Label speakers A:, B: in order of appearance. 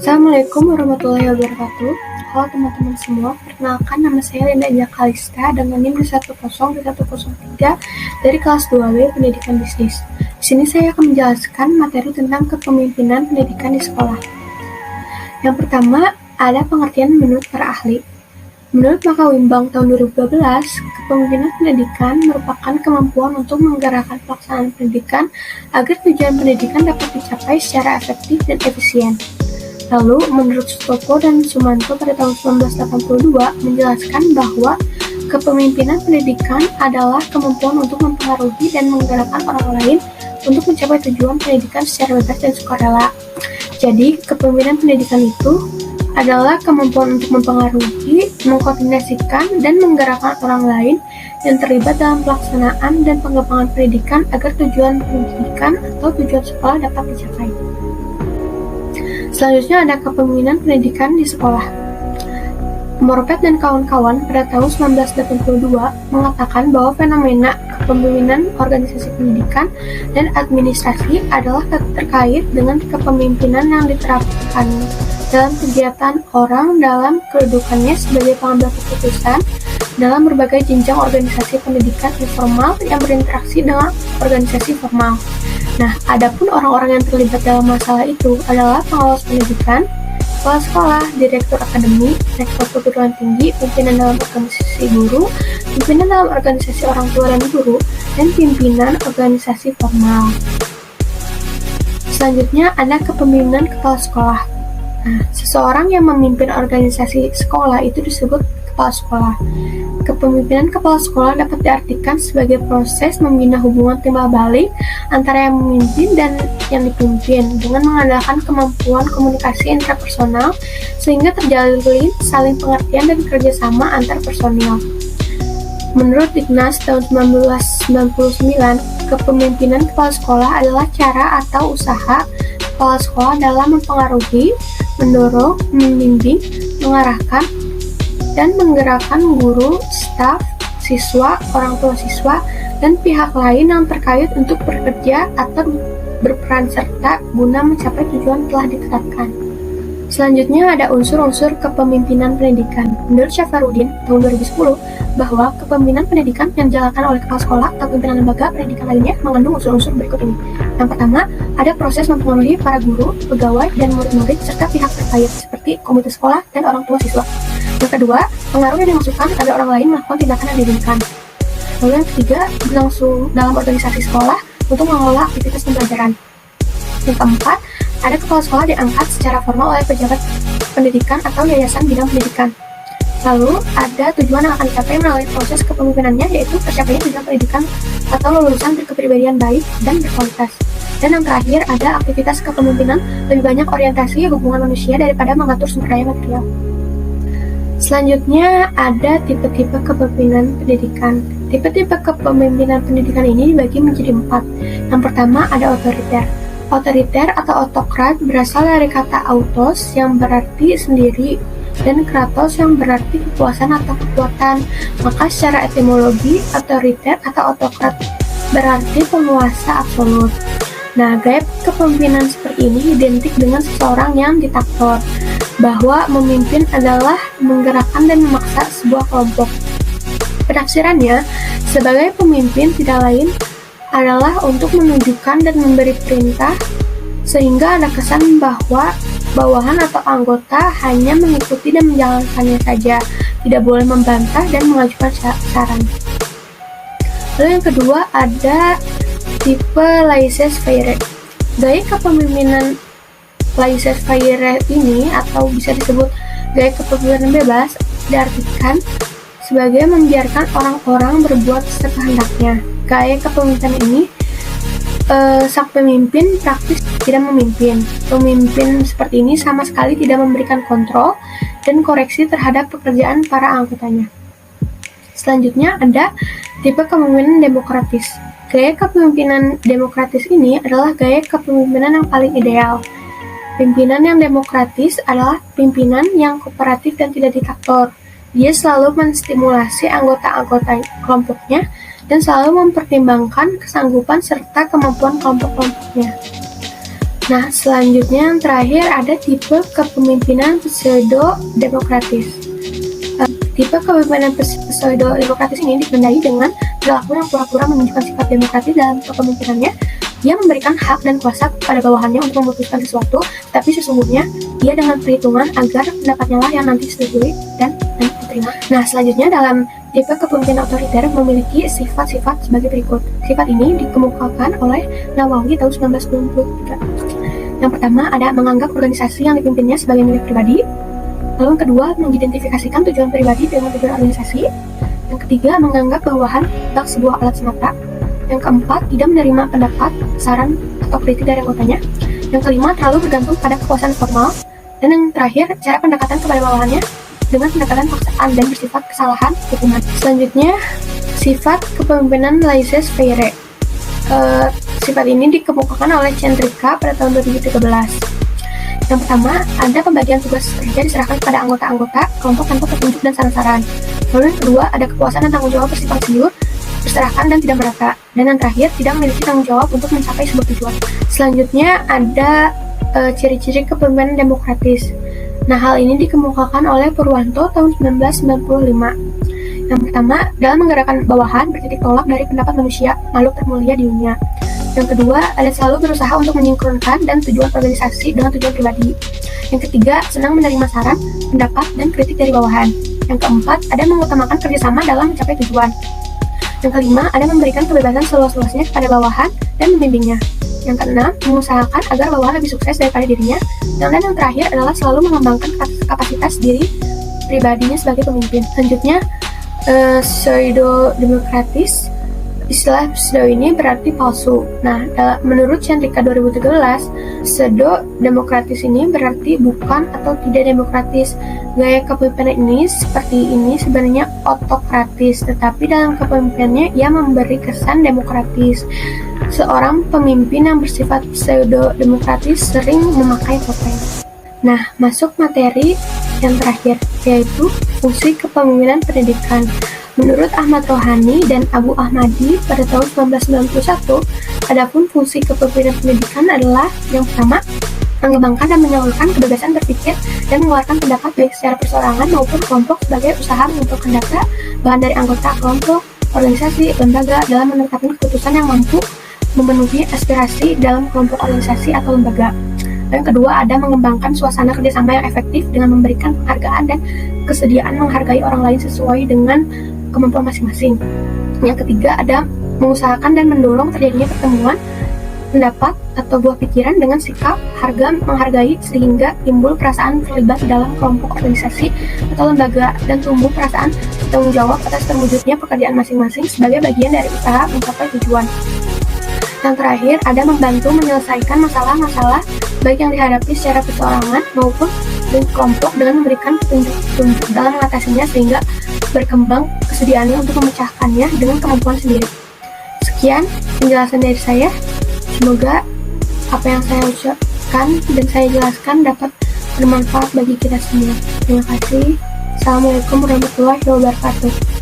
A: Assalamualaikum warahmatullahi wabarakatuh. Halo teman-teman semua, perkenalkan nama saya Linda Ija Kalista dengan NIM 10103 dari kelas 2B Pendidikan Bisnis. Di sini saya akan menjelaskan materi tentang kepemimpinan pendidikan di sekolah. Yang pertama, ada pengertian menurut para ahli. Menurut Maka Wimbang tahun 2012, kepemimpinan pendidikan merupakan kemampuan untuk menggerakkan pelaksanaan pendidikan agar tujuan pendidikan dapat dicapai secara efektif dan efisien. Lalu, menurut Sutopo dan Sumanto pada tahun 1982 menjelaskan bahwa kepemimpinan pendidikan adalah kemampuan untuk mempengaruhi dan menggerakkan orang lain untuk mencapai tujuan pendidikan secara bebas dan sukarela. Jadi, kepemimpinan pendidikan itu adalah kemampuan untuk mempengaruhi, mengkoordinasikan, dan menggerakkan orang lain yang terlibat dalam pelaksanaan dan pengembangan pendidikan agar tujuan pendidikan atau tujuan sekolah dapat dicapai. Selanjutnya ada kepemimpinan pendidikan di sekolah. Morpet dan kawan-kawan pada tahun 1982 mengatakan bahwa fenomena kepemimpinan organisasi pendidikan dan administrasi adalah terkait dengan kepemimpinan yang diterapkan dalam kegiatan orang dalam kedudukannya sebagai pengambil keputusan dalam berbagai jenjang organisasi pendidikan informal yang berinteraksi dengan organisasi formal. Nah, adapun orang-orang yang terlibat dalam masalah itu adalah pengawas pendidikan, kepala sekolah, direktur akademi, rektor perguruan tinggi, pimpinan dalam organisasi guru, pimpinan dalam organisasi orang tua dan guru, dan pimpinan organisasi formal. Selanjutnya ada kepemimpinan kepala sekolah. Nah, seseorang yang memimpin organisasi sekolah itu disebut kepala sekolah. Kepemimpinan kepala sekolah dapat diartikan sebagai proses membina hubungan timbal balik antara yang memimpin dan yang dipimpin dengan mengandalkan kemampuan komunikasi intrapersonal sehingga terjalin saling pengertian dan kerjasama antar personil. Menurut Dignas tahun 1999, kepemimpinan kepala sekolah adalah cara atau usaha kepala sekolah dalam mempengaruhi, mendorong, membimbing, mengarahkan, dan menggerakkan guru, staf, siswa, orang tua siswa, dan pihak lain yang terkait untuk bekerja atau berperan serta guna mencapai tujuan telah ditetapkan. Selanjutnya ada unsur-unsur kepemimpinan pendidikan. Menurut Syafarudin tahun 2010 bahwa kepemimpinan pendidikan yang dijalankan oleh kepala sekolah atau pimpinan lembaga pendidikan lainnya mengandung unsur-unsur berikut ini. Yang pertama, ada proses mempengaruhi para guru, pegawai, dan murid-murid serta pihak terkait seperti komite sekolah dan orang tua siswa. Yang kedua, pengaruh yang dimaksudkan agar orang lain melakukan tindakan yang diinginkan. Lalu yang ketiga, berlangsung dalam organisasi sekolah untuk mengelola aktivitas pembelajaran. Yang keempat, ada kepala sekolah diangkat secara formal oleh pejabat pendidikan atau yayasan bidang pendidikan. Lalu ada tujuan yang akan dicapai melalui proses kepemimpinannya, yaitu tercapainya tujuan pendidikan atau lulusan berkepribadian baik dan berkualitas. Dan yang terakhir ada aktivitas kepemimpinan lebih banyak orientasi hubungan manusia daripada mengatur sumber daya material. Selanjutnya ada tipe-tipe kepemimpinan pendidikan. Tipe-tipe kepemimpinan pendidikan ini dibagi menjadi 4. Yang pertama ada otoriter. Otoriter atau autokrat berasal dari kata autos yang berarti sendiri dan kratos yang berarti kekuasaan atau kekuatan. Maka secara etimologi otoriter atau autokrat berarti penguasa absolut. Nah, gaya kepemimpinan seperti ini identik dengan seseorang yang diktator, bahwa memimpin adalah menggerakkan dan memaksa sebuah kelompok. Penafsirannya, sebagai pemimpin tidak lain adalah untuk menunjukkan dan memberi perintah sehingga ada kesan bahwa bawahan atau anggota hanya mengikuti dan menjalankannya saja, tidak boleh membantah dan mengajukan saran. Lalu yang kedua ada tipe laissez-faire. Gaya kepemimpinan laissez-faire ini atau bisa disebut gaya kepemimpinan bebas diartikan sebagai membiarkan orang-orang berbuat sekehendaknya. Gaya kepemimpinan ini sang pemimpin praktis tidak memimpin. Pemimpin seperti ini sama sekali tidak memberikan kontrol dan koreksi terhadap pekerjaan para anggotanya. Selanjutnya ada tipe kepemimpinan demokratis. Gaya kepemimpinan demokratis ini adalah gaya kepemimpinan yang paling ideal. Pimpinan yang demokratis adalah pimpinan yang kooperatif dan tidak diktator. Dia selalu menstimulasi anggota-anggota kelompoknya dan selalu mempertimbangkan kesanggupan serta kemampuan kelompok-kelompoknya. Nah, selanjutnya yang terakhir ada tipe kepemimpinan pseudo-demokratis. Tipe kepemimpinan pseudo-demokratis ini ditandai dengan perilaku yang pura-pura menunjukkan sifat demokratis dalam kepemimpinannya. Ia memberikan hak dan kuasa pada bawahannya untuk memutuskan sesuatu, tapi sesungguhnya ia dengan perhitungan agar pendapatnya lah yang nanti disetujui dan diterima. Nah, selanjutnya dalam tipe kepemimpinan otoriter memiliki sifat-sifat sebagai berikut. Sifat ini dikemukakan oleh Nawawi tahun 1993. Yang pertama ada menganggap organisasi yang dipimpinnya sebagai milik pribadi. Lalu yang kedua, mengidentifikasikan tujuan pribadi dengan tujuan organisasi. Yang ketiga, menganggap bawahan adalah sebuah alat semata. Yang keempat, tidak menerima pendapat, saran, atau kritik dari anggotanya. Yang kelima, terlalu bergantung pada kekuasaan formal. Dan yang terakhir, cara pendekatan kepada bawahannya dengan pendekatan paksaan dan bersifat kesalahan hukuman. Selanjutnya, sifat kepemimpinan laissez-faire. Sifat ini dikemukakan oleh Centrica pada tahun 2013. Yang pertama, ada pembagian tugas kerja diserahkan kepada anggota-anggota kelompok tanpa petunjuk dan saran-saran. Lalu yang kedua, ada kepuasan dan tanggung jawab bersifat siur, berserahan dan tidak merata. Dan yang terakhir, tidak memiliki tanggung jawab untuk mencapai sebuah tujuan. Selanjutnya ada ciri-ciri kepemimpinan demokratis. Nah, hal ini dikemukakan oleh Purwanto tahun 1995. Yang pertama, dalam menggerakkan bawahan bertitik tolak dari pendapat manusia, makhluk termulia di dunia. Yang kedua, ada selalu berusaha untuk menyinkronkan dan tujuan organisasi dengan tujuan pribadi. Yang ketiga, senang menerima saran, pendapat, dan kritik dari bawahan. Yang keempat, ada mengutamakan kerjasama dalam mencapai tujuan. Yang kelima, ada memberikan kebebasan seluas-luasnya kepada bawahan dan membimbingnya. Yang keenam, mengusahakan agar bawahan lebih sukses daripada dirinya. Dan yang terakhir adalah selalu mengembangkan kapasitas diri pribadinya sebagai pemimpin. Selanjutnya, pseudo-demokratis. Istilah pseudo ini berarti palsu. Nah, menurut Centrica 2013, pseudo-demokratis ini berarti bukan atau tidak demokratis. Gaya kepemimpinan ini seperti ini sebenarnya otokratis, tetapi dalam kepemimpinannya ia memberi kesan demokratis. Seorang pemimpin yang bersifat pseudo-demokratis sering memakai topeng. Nah, masuk materi yang terakhir, yaitu fungsi kepemimpinan pendidikan. Menurut Ahmad Rohani dan Abu Ahmadi pada tahun 1991, adapun fungsi kepemimpinan pendidikan adalah yang pertama, mengembangkan dan menyalurkan kebebasan berpikir dan mengeluarkan pendapat baik secara perseorangan maupun kelompok sebagai usaha mengumpulkan data, bahan dari anggota kelompok, organisasi, lembaga dalam menetapkan keputusan yang mampu memenuhi aspirasi dalam kelompok organisasi atau lembaga. Yang kedua, ada mengembangkan suasana kerjasama yang efektif dengan memberikan penghargaan dan kesediaan menghargai orang lain sesuai dengan kemampuan masing-masing. Yang ketiga, ada mengusahakan dan mendorong terjadinya pertemuan pendapat atau buah pikiran dengan sikap menghargai sehingga timbul perasaan terlibat dalam kelompok organisasi atau lembaga dan tumbuh perasaan tanggung jawab atas terwujudnya pekerjaan masing-masing sebagai bagian dari usaha mencapai tujuan. Yang terakhir, ada membantu menyelesaikan masalah-masalah baik yang dihadapi secara perseorangan maupun di kelompok dengan memberikan petunjuk dalam mengatasinya sehingga berkembang kesediaannya untuk memecahkannya dengan kemampuan sendiri. Sekian penjelasan dari saya. Semoga apa yang saya ucapkan dan saya jelaskan dapat bermanfaat bagi kita semua. Terima kasih. Assalamualaikum warahmatullahi wabarakatuh.